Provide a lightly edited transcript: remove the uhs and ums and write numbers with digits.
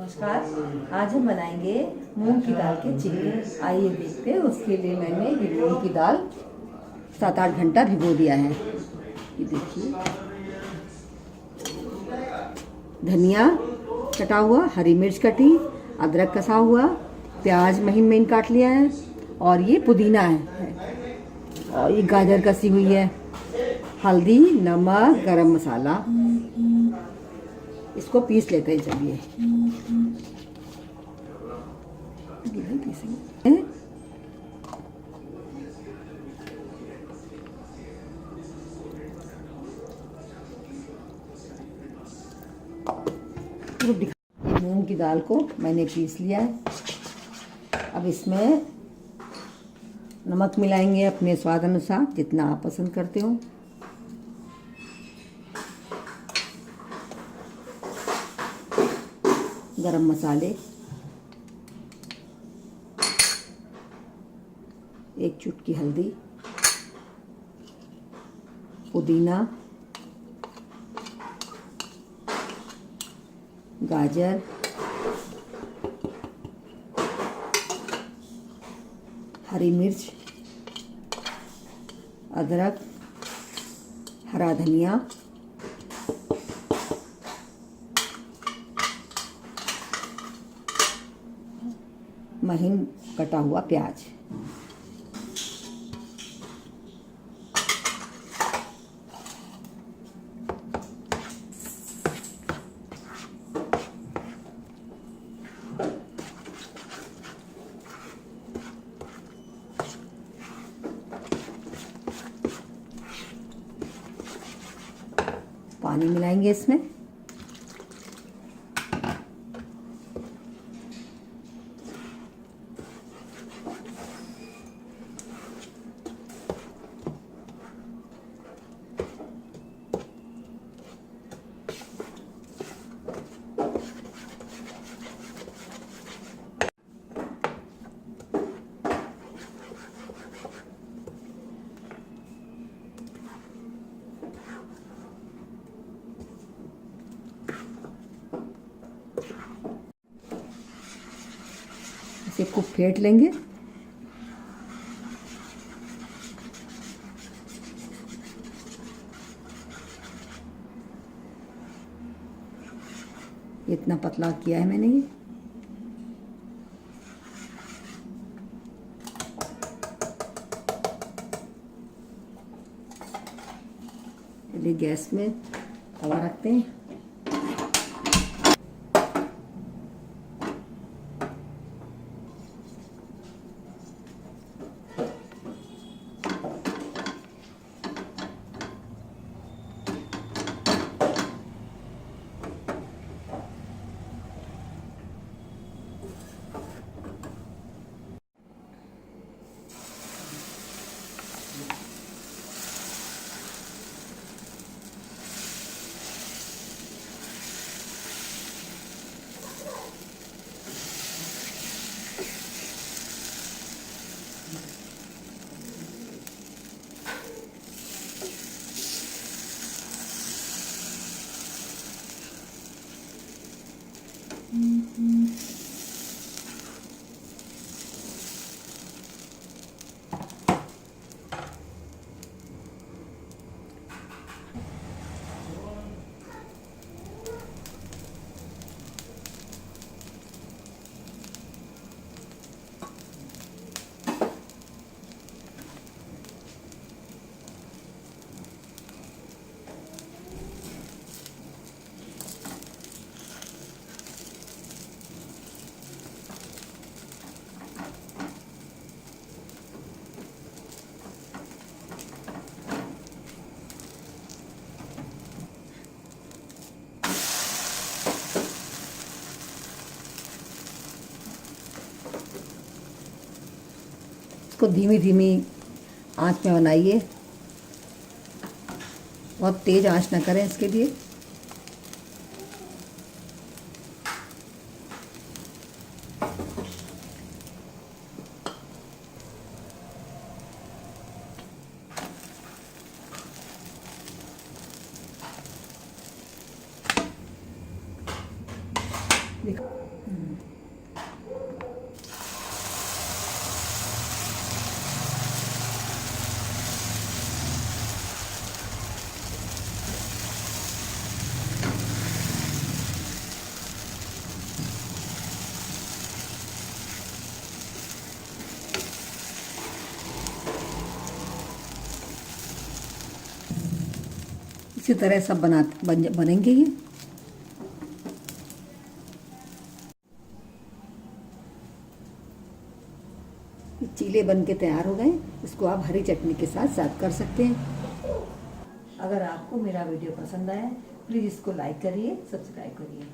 नमस्कार। आज हम बनाएंगे मूंग की दाल के चिल्ले। आइए देखते हैं। उसके लिए मैंने ये मूंग की दाल 7-8 घंटा भिगो दिया है। ये देखिए, धनिया कटा हुआ, हरी मिर्च कटी, अदरक कसा हुआ, प्याज महीन महीन काट लिया है, और ये पुदीना है, और ये गाजर कसी हुई है, हल्दी, नमक, गरम मसाला। इसको पीस लेते हैं। चलिए पीसेंगे। मूंग की दाल को मैंने पीस लिया है। अब इसमें नमक मिलाएंगे अपने स्वाद अनुसार, जितना आप पसंद करते हो। गरम मसाले, 1 चुटकी हल्दी, पुदीना, गाजर, हरी मिर्च, अदरक, हरा धनिया, महीन कटा हुआ प्याज। पानी मिलाएंगे इसमें। इसे खूब फेंट लेंगे। इतना पतला किया है मैंने। ये गैस में तवा रखते हैं। इसको धीमी धीमी आंच में बनाइए। बहुत तेज आंच ना करें इसके लिए। देखो इसी तरह सब बनेंगे ये। चीले बन के तैयार हो गए। इसको आप हरी चटनी के साथ सर्व कर सकते हैं। अगर आपको मेरा वीडियो पसंद आया प्लीज़ इसको लाइक करिए, सब्सक्राइब करिए।